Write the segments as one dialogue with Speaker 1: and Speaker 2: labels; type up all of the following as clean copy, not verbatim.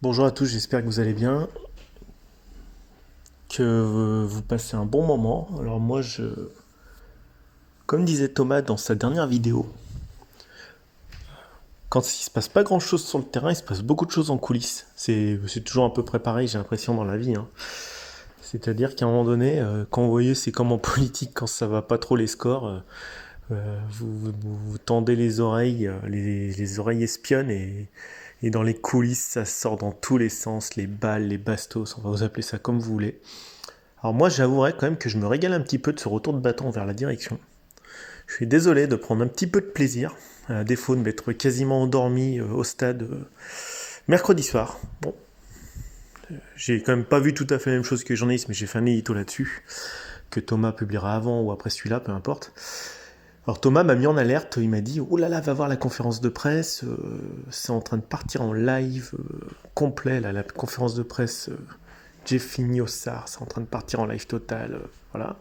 Speaker 1: Bonjour à tous, j'espère que vous allez bien, que vous passez un bon moment. Alors comme disait Thomas dans sa dernière vidéo, quand il se passe pas grand-chose sur le terrain, il se passe beaucoup de choses en coulisses. C'est toujours un peu préparé, j'ai l'impression, dans la vie, hein. C'est-à-dire qu'à un moment donné, quand vous voyez, c'est comme en politique, quand ça va pas trop les scores, vous tendez les oreilles, les oreilles espionnes et dans les coulisses, ça sort dans tous les sens, les balles, les bastos, on va vous appeler ça comme vous voulez. Alors moi, j'avouerais quand même que je me régale un petit peu de ce retour de bâton vers la direction. Je suis désolé de prendre un petit peu de plaisir, à défaut de m'être quasiment endormi au stade mercredi soir. Bon, j'ai quand même pas vu tout à fait la même chose que les journalistes, mais j'ai fait un édito là-dessus, que Thomas publiera avant ou après celui-là, peu importe. Alors Thomas m'a mis en alerte, il m'a dit « Oh là là, va voir la conférence de presse, c'est en train de partir en live complet, là, la conférence de presse Jeffini Ossar, c'est en train de partir en live total, voilà. »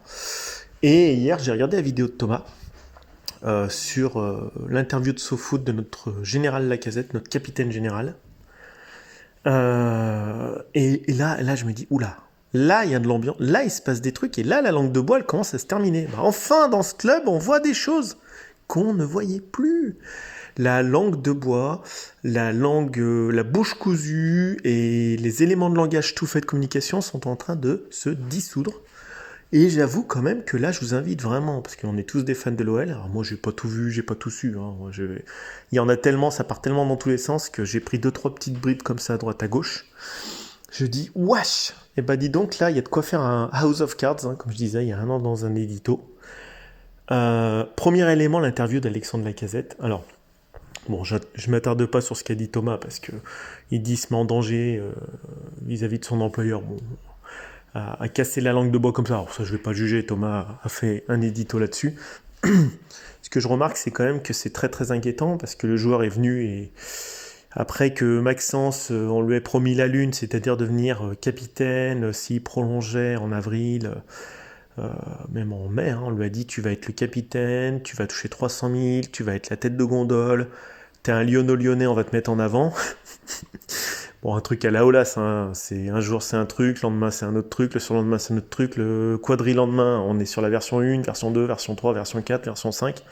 Speaker 1: Et hier, j'ai regardé la vidéo de Thomas sur l'interview de SoFoot de notre général Lacazette, notre capitaine général. Et là, je me dis, oula, là, il y a de l'ambiance, là, il se passe des trucs, et là, la langue de bois, elle commence à se terminer. Bah, enfin, dans ce club, on voit des choses qu'on ne voyait plus. La langue de bois, la bouche cousue et les éléments de langage tout faits de communication sont en train de se dissoudre. Et j'avoue quand même que là, je vous invite vraiment, parce qu'on est tous des fans de l'OL. Alors moi, j'ai pas tout vu, j'ai pas tout su, hein. Il y en a tellement, ça part tellement dans tous les sens que j'ai pris deux trois petites bribes comme ça à droite à gauche. Je dis wesh. Et bah dis donc là, il y a de quoi faire un House of Cards, hein, comme je disais il y a un an dans un édito. Premier élément, l'interview d'Alexandre Lacazette. Alors bon, je m'attarde pas sur ce qu'a dit Thomas parce que il dit se met en danger vis-à-vis de son employeur. Bon, à casser la langue de bois comme ça. Alors ça, je vais pas juger, Thomas a fait un édito là-dessus. Ce que je remarque, c'est quand même que c'est très très inquiétant parce que le joueur est venu et après que Maxence, on lui ait promis la lune, c'est-à-dire devenir capitaine s'il prolongeait en avril, même en mai, hein, on lui a dit tu vas être le capitaine, tu vas toucher 300 000, tu vas être la tête de gondole, t'es un Lyonnais, on va te mettre en avant. Bon, un truc à la Olas, hein. C'est un jour c'est un truc, le lendemain c'est un autre truc, le surlendemain c'est un autre truc, le quadri-lendemain, on est sur la version 1, version 2, version 3, version 4, version 5.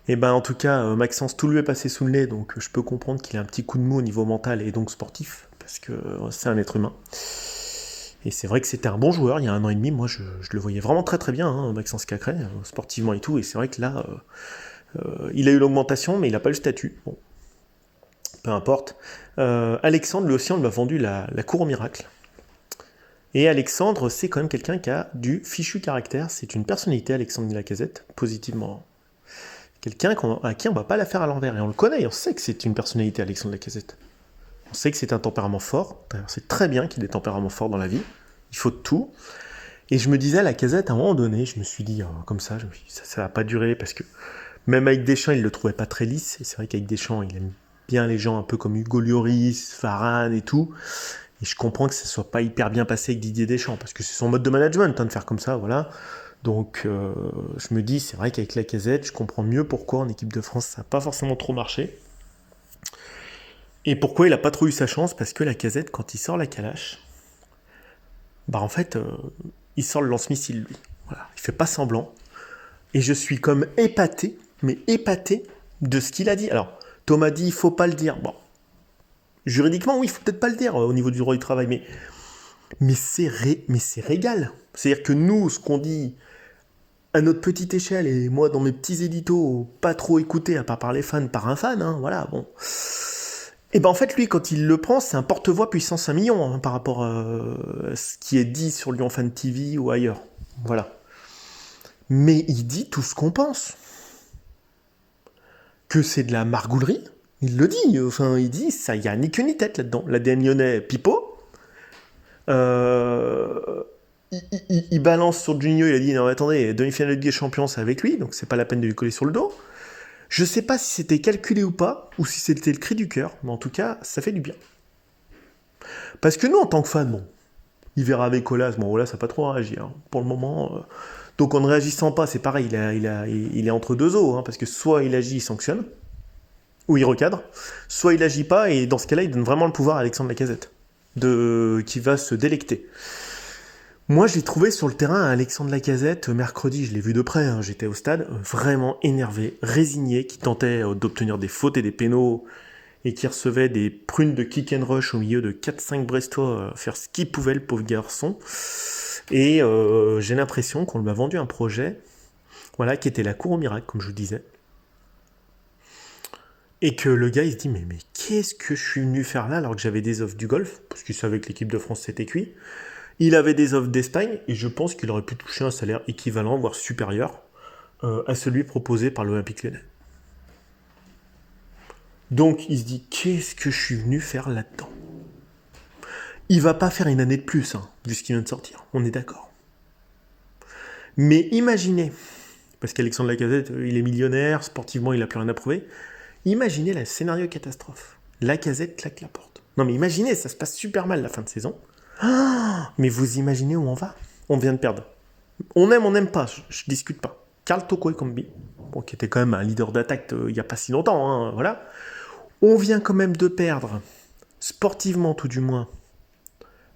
Speaker 1: Et ben en tout cas, Maxence, tout lui est passé sous le nez, donc je peux comprendre qu'il a un petit coup de mou au niveau mental et donc sportif, parce que c'est un être humain. Et c'est vrai que c'était un bon joueur il y a un an et demi, moi je le voyais vraiment très très bien, hein, Maxence Cacré, sportivement et tout, et c'est vrai que là, il a eu l'augmentation, mais il n'a pas le statut. Bon, peu importe. Alexandre, lui aussi, on lui a vendu la cour au miracle. Et Alexandre, c'est quand même quelqu'un qui a du fichu caractère. C'est une personnalité, Alexandre Lacazette, positivement. Quelqu'un à qui on va pas la faire à l'envers. Et on le connaît, on sait que c'est une personnalité, Alexandre Lacazette. On sait que c'est un tempérament fort. D'ailleurs, c'est très bien qu'il ait des tempéraments forts dans la vie. Il faut de tout. Et je me disais, Lacazette, à un moment donné, je me suis dit, comme ça, ça va pas durer parce que même avec Deschamps, il le trouvait pas très lisse. Et c'est vrai qu'avec Deschamps, il aime bien les gens un peu comme Hugo Lloris, Varane et tout. Et je comprends que ça soit pas hyper bien passé avec Didier Deschamps, parce que c'est son mode de management, hein, de faire comme ça, voilà. Donc je me dis, c'est vrai qu'avec Lacazette, je comprends mieux pourquoi en équipe de France ça n'a pas forcément trop marché. Et pourquoi il n'a pas trop eu sa chance, parce que Lacazette, quand il sort la calache, bah en fait, il sort le lance-missile, lui. Voilà, il fait pas semblant. Et je suis comme épaté, mais épaté de ce qu'il a dit. Alors, Thomas dit, il faut pas le dire. Bon, juridiquement, oui, il faut peut-être pas le dire au niveau du droit du travail, mais c'est régal. C'est-à-dire que nous, ce qu'on dit à notre petite échelle, et moi dans mes petits éditos, pas trop écoutés à part par les fans, par un fan, hein, voilà, bon. Et ben en fait, lui, quand il le prend, c'est un porte-voix puissance 1 million hein, par rapport à ce qui est dit sur Lyon Fan TV ou ailleurs. Voilà. Mais il dit tout ce qu'on pense. Que c'est de la margoulerie, il le dit. Enfin, il dit, ça, il y a ni queue ni tête là-dedans. L'ADN lyonnais, pipeau. Euh, il balance sur Juninho, il a dit non mais attendez, demi-finale de Ligue des Champions c'est avec lui, donc c'est pas la peine de lui coller sur le dos. Je sais pas si c'était calculé ou pas, ou si c'était le cri du cœur, mais en tout cas, ça fait du bien. Parce que nous, en tant que fans, bon, il verra avec Olas, bon Olas ça n'a pas trop réagi, hein, pour le moment. Donc en ne réagissant pas, c'est pareil, il est entre deux eaux, hein, parce que soit il agit, il sanctionne, où il recadre, soit il agit pas, et dans ce cas-là, il donne vraiment le pouvoir à Alexandre Lacazette, qui va se délecter. Moi, j'ai trouvé sur le terrain Alexandre Lacazette, mercredi, je l'ai vu de près, hein, j'étais au stade, vraiment énervé, résigné, qui tentait d'obtenir des fautes et des pénaux, et qui recevait des prunes de kick and rush au milieu de 4-5 Brestois, faire ce qu'il pouvait, le pauvre garçon. Et j'ai l'impression qu'on lui a vendu un projet, voilà, qui était la cour au miracle, comme je vous disais. Et que le gars, il se dit, mais qu'est-ce que je suis venu faire là, alors que j'avais des offres du golf, parce qu'il savait que l'équipe de France s'était cuit. Il avait des offres d'Espagne, et je pense qu'il aurait pu toucher un salaire équivalent, voire supérieur, à celui proposé par l'Olympique Lyonnais. Donc il se dit, qu'est-ce que je suis venu faire là-dedans? Il va pas faire une année de plus, hein, vu ce qui vient de sortir, on est d'accord. Mais imaginez, parce qu'Alexandre Lacazette, il est millionnaire, sportivement il a plus rien à prouver, imaginez le scénario catastrophe. Lacazette claque la porte. Non mais imaginez, ça se passe super mal la fin de saison. Ah, mais vous imaginez où on va? On vient de perdre. On n'aime pas, je discute pas. Karl Toko Ekambi, bon, qui était quand même un leader d'attaque il n'y a pas si longtemps, hein, voilà. On vient quand même de perdre, sportivement tout du moins,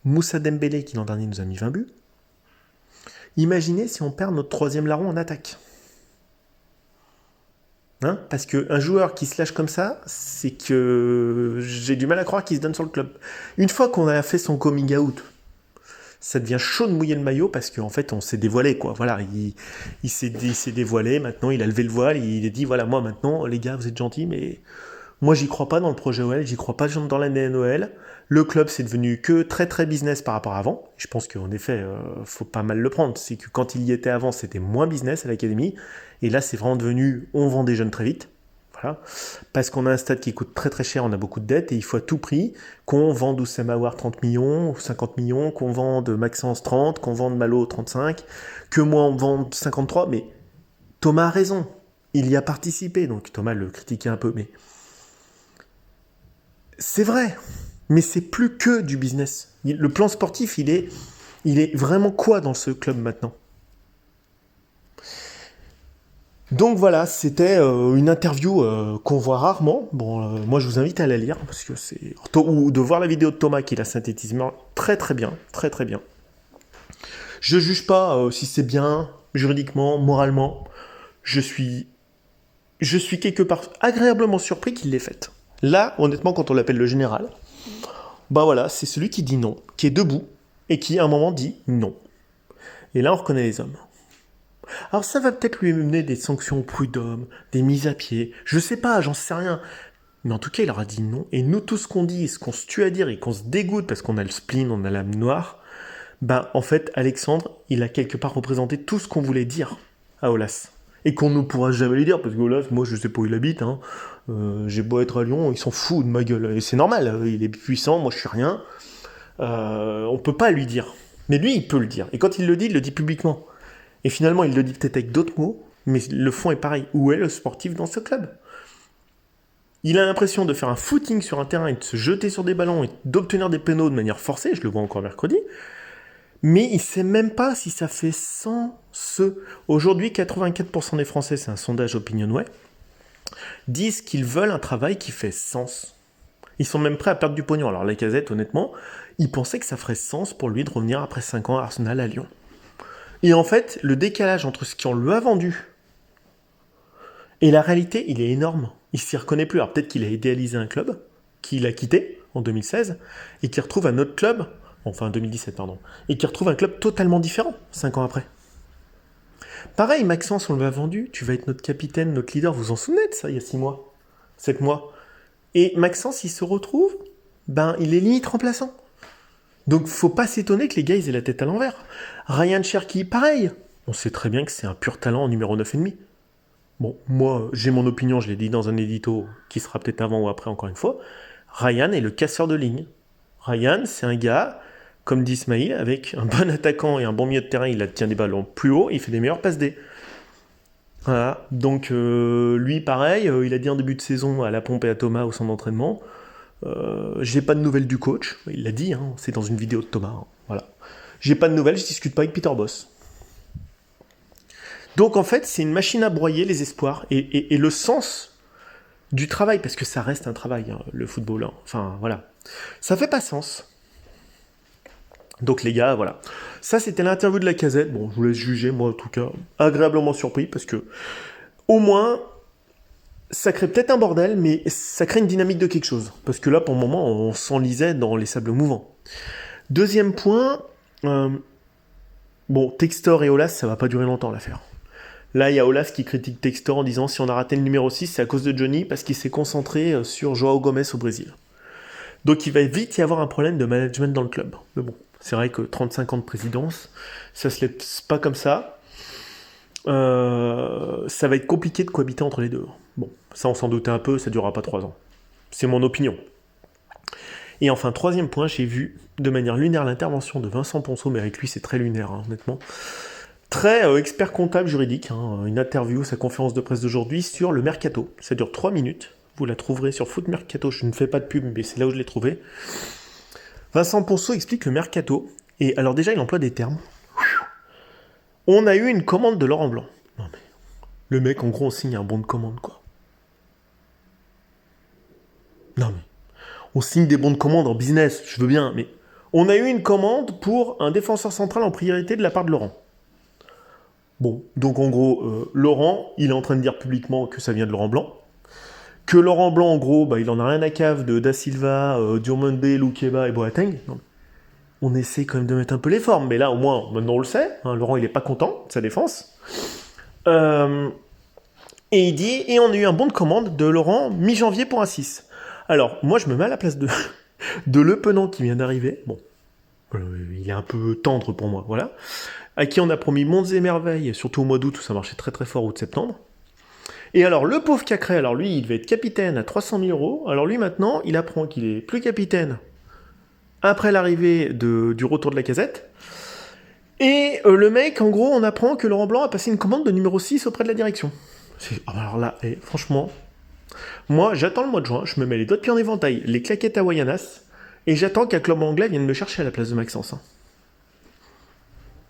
Speaker 1: Moussa Dembélé qui l'an dernier nous a mis 20 buts. Imaginez si on perd notre troisième larron en attaque. Hein, parce qu'un joueur qui se lâche comme ça, c'est que j'ai du mal à croire qu'il se donne sur le club. Une fois qu'on a fait son coming out, ça devient chaud de mouiller le maillot parce qu'en fait on s'est dévoilé, quoi. Voilà, il s'est dévoilé, maintenant il a levé le voile, il a dit voilà, moi maintenant les gars vous êtes gentils, mais moi j'y crois pas dans le projet OL, j'y crois pas dans l'année Noël. Le club c'est devenu que très très business par rapport à avant. Je pense qu'en effet faut pas mal le prendre, c'est que quand il y était avant c'était moins business à l'académie, et là c'est vraiment devenu on vend des jeunes très vite. Voilà. Parce qu'on a un stade qui coûte très très cher, on a beaucoup de dettes, et il faut à tout prix qu'on vende Oussem Aouar 30 millions, ou 50 millions, qu'on vende Maxence 30, qu'on vende Malo 35, que moi on vende 53, mais Thomas a raison, il y a participé, donc Thomas le critiquait un peu, mais c'est vrai, mais c'est plus que du business. Le plan sportif, il est vraiment quoi dans ce club maintenant? Donc voilà, c'était une interview qu'on voit rarement. Bon, moi je vous invite à la lire parce que ou de voir la vidéo de Thomas qui la synthétise très très bien, très très bien. Je juge pas si c'est bien juridiquement, moralement. Je suis quelque part agréablement surpris qu'il l'ait faite. Là, honnêtement, quand on l'appelle le général, bah voilà, c'est celui qui dit non, qui est debout et qui à un moment dit non. Et là, on reconnaît les hommes. Alors ça va peut-être lui mener des sanctions au prud'homme, des mises à pied, je sais pas, j'en sais rien. Mais en tout cas, il leur a dit non. Et nous, tout ce qu'on dit, ce qu'on se tue à dire et qu'on se dégoûte parce qu'on a le spleen, on a l'âme noire, ben en fait, Alexandre, il a quelque part représenté tout ce qu'on voulait dire à Aulas. Et qu'on ne pourra jamais lui dire, parce que Aulas, moi je sais pas où il habite, hein. J'ai beau être à Lyon, il s'en fout de ma gueule. Et c'est normal, il est puissant, moi je suis rien. On peut pas lui dire. Mais lui, il peut le dire. Et quand il le dit publiquement. Et finalement, il le dit peut-être avec d'autres mots, mais le fond est pareil. Où est le sportif dans ce club? Il a l'impression de faire un footing sur un terrain et de se jeter sur des ballons et d'obtenir des pénaux de manière forcée, je le vois encore mercredi, mais il sait même pas si ça fait sens. Aujourd'hui, 84% des Français, c'est un sondage Opinionway, disent qu'ils veulent un travail qui fait sens. Ils sont même prêts à perdre du pognon. Alors Lacazette, honnêtement, il pensait que ça ferait sens pour lui de revenir après 5 ans à Arsenal à Lyon. Et en fait, le décalage entre ce qu'on lui a vendu et la réalité, il est énorme. Il s'y reconnaît plus. Alors peut-être qu'il a idéalisé un club, qu'il a quitté en 2016, et qu'il retrouve un autre club, enfin 2017, pardon, et qu'il retrouve un club totalement différent, 5 ans après. Pareil, Maxence, on lui a vendu, tu vas être notre capitaine, notre leader, vous vous en souvenez de ça, il y a 6 mois, 7 mois. Et Maxence, il se retrouve, il est limite remplaçant. Donc faut pas s'étonner que les gars, ils aient la tête à l'envers. Ryan Cherki, pareil. On sait très bien que c'est un pur talent en numéro 9,5. Bon, moi, j'ai mon opinion, je l'ai dit dans un édito, qui sera peut-être avant ou après, encore une fois. Ryan est le casseur de ligne. Ryan, c'est un gars, comme dit Ismail, avec un bon attaquant et un bon milieu de terrain, il tient des ballons plus haut, il fait des meilleures passes D. Voilà, donc lui, pareil, il a dit en début de saison à la pompe et à Thomas au centre d'entraînement, j'ai pas de nouvelles du coach, il l'a dit, hein, c'est dans une vidéo de Thomas, hein, voilà. J'ai pas de nouvelles, je discute pas avec Peter Bosz. Donc en fait, c'est une machine à broyer les espoirs, et le sens du travail, parce que ça reste un travail, hein, le football. Hein. Enfin, voilà. Ça fait pas sens. Donc les gars, voilà. Ça, c'était l'interview de Lacazette. Bon, je vous laisse juger, moi en tout cas, agréablement surpris, parce que au moins, ça crée peut-être un bordel, mais ça crée une dynamique de quelque chose. Parce que là, pour le moment, on s'enlisait dans les sables mouvants. Deuxième point, bon, Textor et Olas, ça va pas durer longtemps l'affaire. Là, il y a Olas qui critique Textor en disant si on a raté le numéro 6, c'est à cause de Johnny, parce qu'il s'est concentré sur Joao Gomez au Brésil. Donc il va vite y avoir un problème de management dans le club. Mais bon, c'est vrai que 35 ans de présidence, ça se laisse pas comme ça. Ça va être compliqué de cohabiter entre les deux. Bon, ça on s'en doutait un peu, ça durera pas 3 ans. C'est mon opinion. Et enfin, troisième point, j'ai vu de manière lunaire l'intervention de Vincent Ponceau, mais avec lui c'est très lunaire, hein, honnêtement. Très expert comptable juridique, hein, une interview, sa conférence de presse d'aujourd'hui sur le mercato. Ça dure 3 minutes. Vous la trouverez sur Foot Mercato, je ne fais pas de pub, mais c'est là où je l'ai trouvé. Vincent Ponceau explique le mercato, et alors déjà il emploie des termes. On a eu une commande de Laurent Blanc. Non mais, le mec en gros on signe un bon de commande quoi. Non mais, on signe des bons de commande en business, je veux bien, mais on a eu une commande pour un défenseur central en priorité de la part de Laurent. Bon, donc en gros, Laurent, il est en train de dire publiquement que ça vient de Laurent Blanc. Que Laurent Blanc, en gros, bah, il en a rien à cave de Da Silva, Diomande, Loukeba et Boateng. Non. On essaie quand même de mettre un peu les formes, mais là, au moins, maintenant on le sait. Hein, Laurent, il est pas content de sa défense. Et il dit, et on a eu un bon de commande de Laurent mi-janvier pour un 6. Alors, moi, je me mets à la place de Le Penant qui vient d'arriver. Bon, il est un peu tendre pour moi, voilà. À qui on a promis mondes et merveilles, surtout au mois d'août où ça marchait très très fort, août-septembre. Et alors, le pauvre Cacré, alors lui, il devait être capitaine à 300 000 euros. Alors lui, maintenant, il apprend qu'il est plus capitaine après l'arrivée du retour de Lacazette. Et le mec, en gros, on apprend que Laurent Blanc a passé une commande de numéro 6 auprès de la direction. Alors là, franchement, moi, j'attends le mois de juin, je me mets les doigts de pied en éventail, les claquettes hawaïanas, et j'attends qu'un club anglais vienne me chercher à la place de Maxence. Hein.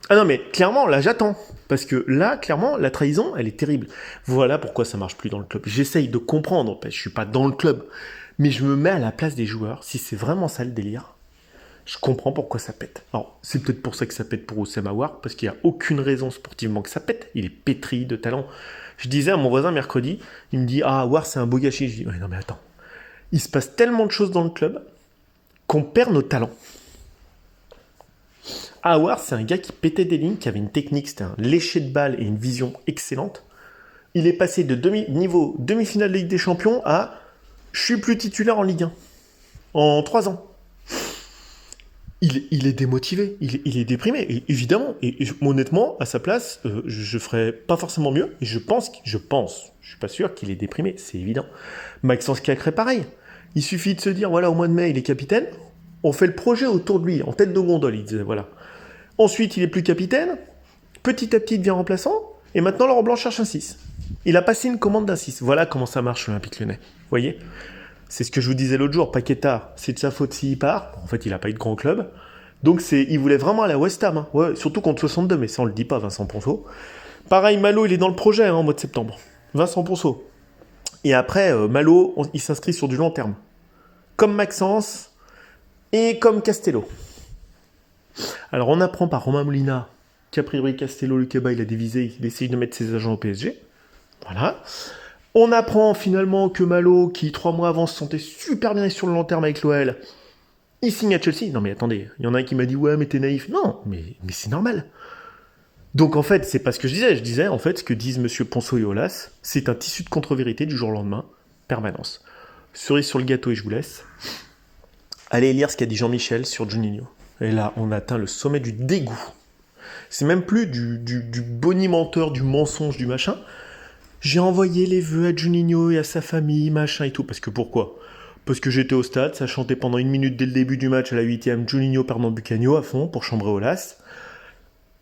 Speaker 1: Ah non, mais clairement, là, j'attends. Parce que là, clairement, la trahison, elle est terrible. Voilà pourquoi ça marche plus dans le club. J'essaye de comprendre, je suis pas dans le club, mais je me mets à la place des joueurs. Si c'est vraiment ça le délire, je comprends pourquoi ça pète. Alors, c'est peut-être pour ça que ça pète pour Oussem Aouar, parce qu'il n'y a aucune raison sportivement que ça pète. Il est pétri de talent. Je disais à mon voisin mercredi, il me dit « Ah, Aouar, c'est un beau gâchis. » Je dis « Ouais, non, mais attends. Il se passe tellement de choses dans le club qu'on perd nos talents. » Aouar, c'est un gars qui pétait des lignes, qui avait une technique, c'était un lécher de balle et une vision excellente. Il est passé de niveau demi-finale de Ligue des Champions à « Je suis plus titulaire en Ligue 1. » En 3 ans. Il est démotivé, il est déprimé, et évidemment. Et honnêtement, à sa place, je ferais pas forcément mieux. Et je pense, je suis pas sûr qu'il est déprimé, c'est évident. Maxence Cacré, pareil. Il suffit de se dire, voilà, au mois de mai, il est capitaine. On fait le projet autour de lui, en tête de gondole, il disait, voilà. Ensuite, il est plus capitaine. Petit à petit, il devient remplaçant. Et maintenant, Laurent Blanc cherche un 6. Il a passé une commande d'un 6. Voilà comment ça marche, l'Olympique Lyonnais. Vous voyez ? C'est ce que je vous disais l'autre jour. Paqueta, c'est de sa faute s'il part. En fait, il n'a pas eu de grand club. Donc, il voulait vraiment aller à West Ham. Hein. Ouais, surtout contre 62, mais ça, on le dit pas, Vincent Ponceau. Pareil, Malo, il est dans le projet au mois de septembre. Vincent Ponceau. Et après, Malo, il s'inscrit sur du long terme. Comme Maxence et comme Castello. Alors, on apprend par Romain Molina qu'a priori Castello, Loukeba, il a dévisé, il essaye de mettre ses agents au PSG. Voilà. On apprend finalement que Malo, qui 3 mois avant se sentait super bien sur le long terme avec l'OL, il signe à Chelsea. Non mais attendez, il y en a un qui m'a dit « Ouais, mais t'es naïf. » Non, mais c'est normal. Donc en fait, c'est pas ce que je disais. Je disais, en fait, ce que disent M. Ponceau et Olas, c'est un tissu de contre-vérité du jour au lendemain, permanence. Cerise sur le gâteau et je vous laisse. Allez lire ce qu'a dit Jean-Michel sur Juninho. Et là, on atteint le sommet du dégoût. C'est même plus du bonimenteur, du mensonge, du machin. J'ai envoyé les vœux à Juninho et à sa famille, machin et tout. Parce que pourquoi ? Parce que j'étais au stade, ça chantait pendant 1 minute dès le début du match à la 8e, Juninho perdant Bucagno à fond pour chambrer Olas.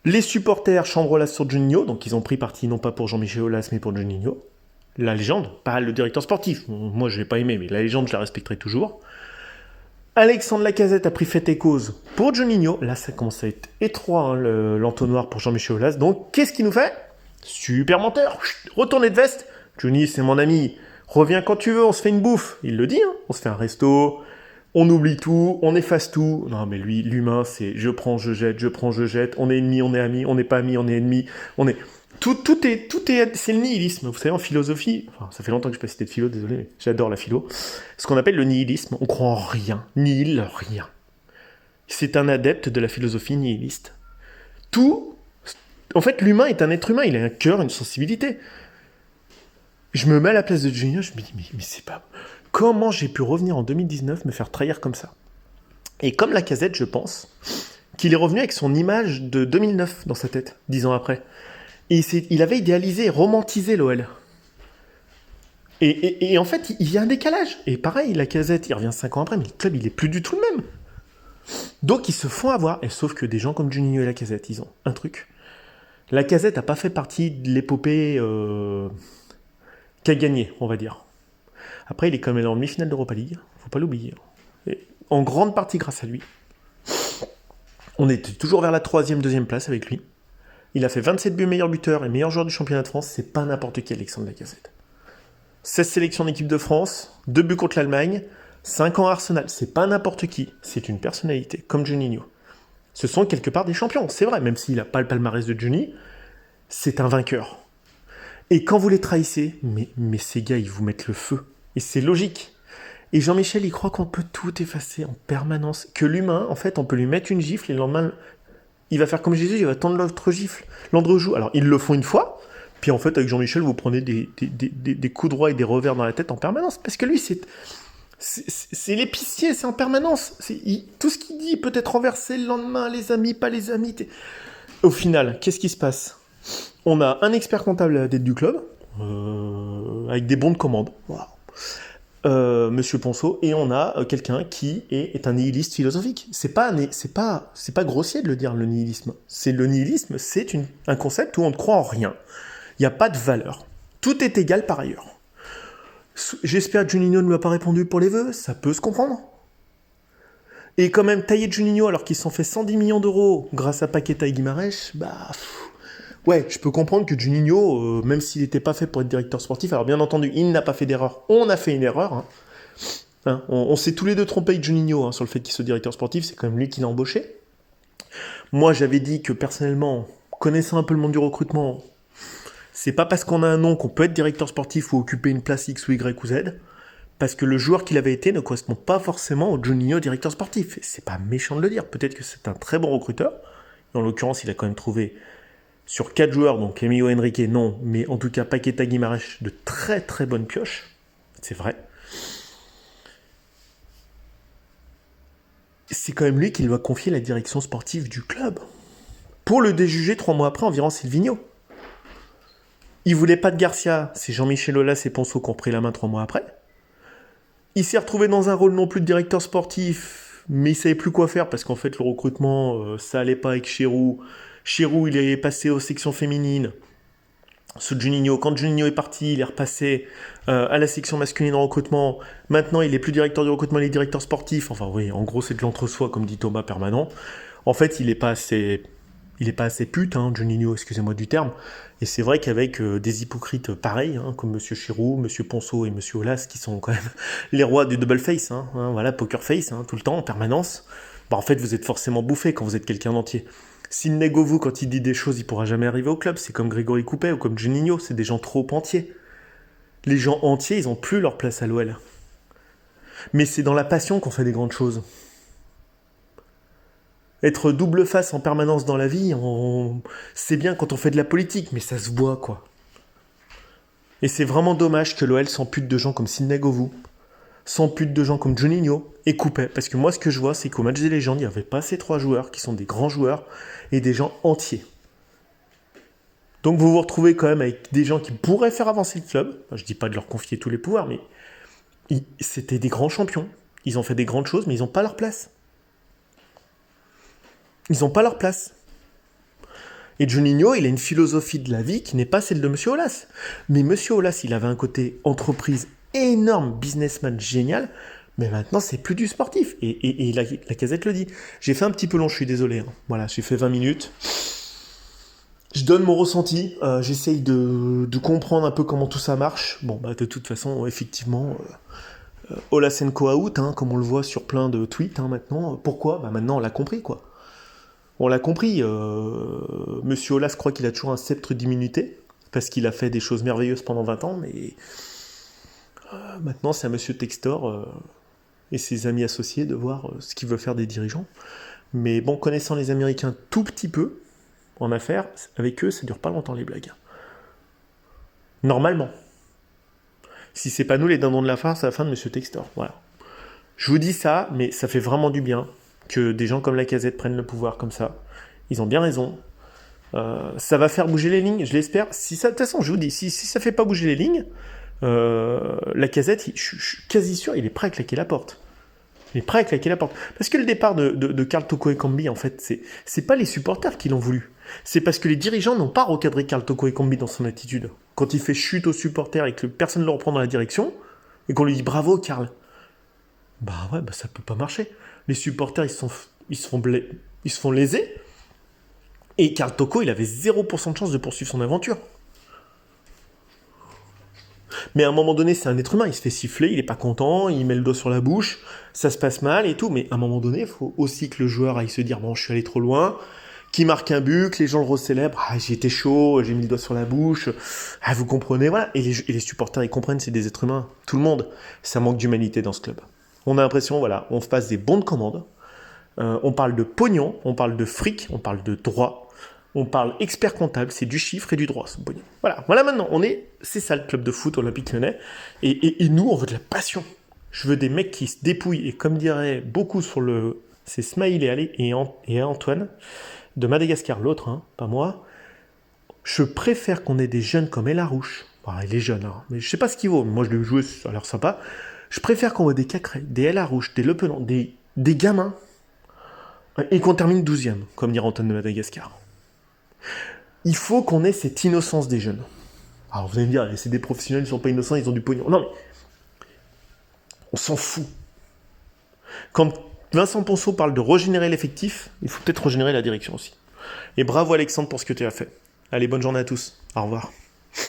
Speaker 1: Les supporters chambrent Olas sur Juninho, donc ils ont pris parti non pas pour Jean-Michel Aulas mais pour Juninho. La légende, pas le directeur sportif. Moi je l'ai pas aimé, mais la légende je la respecterai toujours. Alexandre Lacazette a pris fait et cause pour Juninho. Là ça commence à être étroit l'entonnoir pour Jean-Michel Aulas. Donc qu'est-ce qu'il nous fait ? Super menteur, retournez de veste. Johnny, c'est mon ami. Reviens quand tu veux, on se fait une bouffe. Il le dit, hein. On se fait un resto, on oublie tout, on efface tout. Non, mais lui, l'humain, c'est je prends, je jette, je prends, je jette. On est ennemis, on est amis, on n'est pas amis, on est ennemis. On est... Tout est, c'est le nihilisme. Vous savez, en philosophie, enfin, ça fait longtemps que je n'ai pas cité de philo, désolé, mais j'adore la philo. Ce qu'on appelle le nihilisme, on croit en rien. Nihil, rien. C'est un adepte de la philosophie nihiliste. Tout, en fait, l'humain est un être humain, il a un cœur, une sensibilité. Je me mets à la place de Juninho, je me dis, mais c'est pas... Comment j'ai pu revenir en 2019 me faire trahir comme ça? Et comme Lacazette, je pense qu'il est revenu avec son image de 2009 dans sa tête, 10 ans après. Et il avait idéalisé, romantisé l'OL. Et en fait, il y a un décalage. Et pareil, Lacazette, il revient 5 ans après, mais le club, il est plus du tout le même. Donc, ils se font avoir. Et sauf que des gens comme Juninho et Lacazette, ils ont un truc. Lacazette n'a pas fait partie de l'épopée qu'a gagné, on va dire. Après, il est quand même en demi-finale d'Europa League, faut pas l'oublier. Et en grande partie grâce à lui. On était toujours vers la 3e, 2e place avec lui. Il a fait 27 buts, meilleur buteur et meilleur joueur du championnat de France. C'est pas n'importe qui, Alexandre Lacazette. 16 sélections d'équipe de France, 2 buts contre l'Allemagne, 5 ans à Arsenal. C'est pas n'importe qui, c'est une personnalité, comme Juninho. Ce sont quelque part des champions, c'est vrai, même s'il n'a pas le palmarès de Juni, c'est un vainqueur. Et quand vous les trahissez, mais ces gars, ils vous mettent le feu. Et c'est logique. Et Jean-Michel, il croit qu'on peut tout effacer en permanence. Que l'humain, en fait, on peut lui mettre une gifle et le lendemain, il va faire comme Jésus, il va tendre l'autre gifle. L'autre joue. Alors, ils le font une fois, puis en fait, avec Jean-Michel, vous prenez des coups droits et des revers dans la tête en permanence. Parce que lui, c'est l'épicier, c'est en permanence. Tout ce qu'il dit peut être renversé le lendemain, les amis, pas les amis. Au final, qu'est-ce qui se passe? On a un expert comptable à la tête du club, avec des bons de commande. Wow. Monsieur Ponceau, et on a quelqu'un qui est un nihiliste philosophique. C'est pas grossier de le dire, le nihilisme. Le nihilisme, c'est un concept où on ne croit en rien. Il n'y a pas de valeur. Tout est égal par ailleurs. J'espère que Juninho ne lui a pas répondu pour les vœux, ça peut se comprendre. Et quand même, tailler Juninho alors qu'ils se sont fait 110 millions d'euros grâce à Paqueta et Guimarães, ouais, je peux comprendre que Juninho, même s'il n'était pas fait pour être directeur sportif, alors bien entendu, il n'a pas fait d'erreur. On a fait une erreur. On s'est tous les deux trompés avec Juninho sur le fait qu'il soit directeur sportif, c'est quand même lui qui l'a embauché. Moi, j'avais dit que personnellement, connaissant un peu le monde du recrutement, c'est pas parce qu'on a un nom qu'on peut être directeur sportif ou occuper une place X ou Y ou Z, parce que le joueur qu'il avait été ne correspond pas forcément au Juninho directeur sportif. Et c'est pas méchant de le dire, peut-être que c'est un très bon recruteur. En l'occurrence, il a quand même trouvé sur 4 joueurs, donc Emilio Henrique, non, mais en tout cas Paqueta, Guimarães, de très très bonnes pioches. C'est vrai. C'est quand même lui qui lui a confié la direction sportive du club. Pour le déjuger 3 mois après environ Silvinho. Il voulait pas de Garcia, c'est Jean-Michel Aulas et Ponceau qui ont pris la main 3 mois après. Il s'est retrouvé dans un rôle non plus de directeur sportif, mais il savait plus quoi faire parce qu'en fait le recrutement, ça allait pas avec Chirou. Chirou, il est passé aux sections féminines. Sous Juninho, quand Juninho est parti, il est repassé à la section masculine en recrutement. Maintenant, il est plus directeur du recrutement, il est directeur sportif. Enfin oui, en gros, c'est de l'entre-soi, comme dit Thomas, permanent. En fait, il est pas assez pute, Juninho, excusez-moi du terme. Et c'est vrai qu'avec des hypocrites pareils, comme Monsieur Chirou, Monsieur Ponceau et Monsieur Aulas, qui sont quand même les rois du double face, voilà, poker face, tout le temps, en permanence, en fait, vous êtes forcément bouffé quand vous êtes quelqu'un d'entier. S'il Negovou, quand il dit des choses, il pourra jamais arriver au club. C'est comme Grégory Coupet ou comme Juninho, c'est des gens trop entiers. Les gens entiers, ils ont plus leur place à l'OL. Mais c'est dans la passion qu'on fait des grandes choses. Être double face en permanence dans la vie, c'est bien quand on fait de la politique, mais ça se voit, quoi. Et c'est vraiment dommage que l'OL s'ampute de gens comme Sidney Govou, s'ampute de gens comme Juninho et Coupet. Parce que moi, ce que je vois, c'est qu'au match des légendes, il n'y avait pas ces 3 joueurs qui sont des grands joueurs et des gens entiers. Donc vous vous retrouvez quand même avec des gens qui pourraient faire avancer le club. Enfin, je dis pas de leur confier tous les pouvoirs, mais c'était des grands champions. Ils ont fait des grandes choses, mais ils n'ont pas leur place. Ils n'ont pas leur place. Et Juninho, il a une philosophie de la vie qui n'est pas celle de Monsieur Aulas. Mais Monsieur Aulas, il avait un côté entreprise énorme, businessman génial, mais maintenant, c'est plus du sportif. Et Lacazette le dit. J'ai fait un petit peu long, je suis désolé. Voilà, j'ai fait 20 minutes. Je donne mon ressenti, j'essaye de comprendre un peu comment tout ça marche. Bon, bah, de toute façon, effectivement, Olasenko out, hein, comme on le voit sur plein de tweets hein, maintenant. Pourquoi? Bah, maintenant, on l'a compris, quoi. On l'a compris. Monsieur Olas croit qu'il a toujours un sceptre d'immunité, parce qu'il a fait des choses merveilleuses pendant 20 ans, mais maintenant, c'est à Monsieur Textor et ses amis associés de voir ce qu'il veut faire des dirigeants. Mais bon, connaissant les Américains tout petit peu, en affaires, avec eux, ça dure pas longtemps les blagues. Normalement. Si c'est pas nous les dindons de la farce à la fin de Monsieur Textor. Voilà. Je vous dis ça, mais ça fait vraiment du bien que des gens comme Lacazette prennent le pouvoir comme ça. Ils ont bien raison. Ça va faire bouger les lignes, je l'espère. Si ça, de toute façon, je vous dis, si ça fait pas bouger les lignes, Lacazette, je suis quasi sûr, il est prêt à claquer la porte. Il est prêt à claquer la porte. Parce que le départ de Karl Toko Ekambi, en fait, c'est pas les supporters qui l'ont voulu. C'est parce que les dirigeants n'ont pas recadré Karl Toko Ekambi dans son attitude. Quand il fait chute aux supporters et que personne ne le reprend dans la direction, et qu'on lui dit bravo Karl, bah ouais, bah ça peut pas marcher. Les supporters, ils se font léser, et Karl Toko, il avait 0% de chance de poursuivre son aventure. Mais à un moment donné, c'est un être humain, il se fait siffler, il est pas content, il met le doigt sur la bouche, ça se passe mal et tout, mais à un moment donné, il faut aussi que le joueur aille se dire, bon, je suis allé trop loin, qu'il marque un but, que les gens le recélèbrent, ah, j'ai été chaud, j'ai mis le doigt sur la bouche, ah, vous comprenez, voilà. Et les supporters, ils comprennent, c'est des êtres humains, tout le monde, ça manque d'humanité dans ce club. On a l'impression, voilà, on passe des bons de commande, on parle de pognon, on parle de fric, on parle de droit, on parle expert comptable, c'est du chiffre et du droit, ce pognon. Voilà maintenant, c'est ça le club de foot Olympique Lyonnais, et nous, on veut de la passion. Je veux des mecs qui se dépouillent, et comme dirait beaucoup c'est Smaïl et Antoine, de Madagascar, l'autre, hein, pas moi, je préfère qu'on ait des jeunes comme El Harouche, il est jeune, hein, mais je sais pas ce qu'il vaut, mais moi je l'ai joué, ça a l'air sympa, je préfère qu'on ait des Cacré, des El Harouche, des Le Penant, des gamins, et qu'on termine 12e, comme dirait Antoine de Madagascar. Il faut qu'on ait cette innocence des jeunes. Alors vous allez me dire, c'est des professionnels, ils sont pas innocents, ils ont du pognon. Non mais, on s'en fout. Quand Vincent Ponceau parle de régénérer l'effectif, il faut peut-être régénérer la direction aussi. Et bravo Alexandre pour ce que tu as fait. Allez, bonne journée à tous. Au revoir.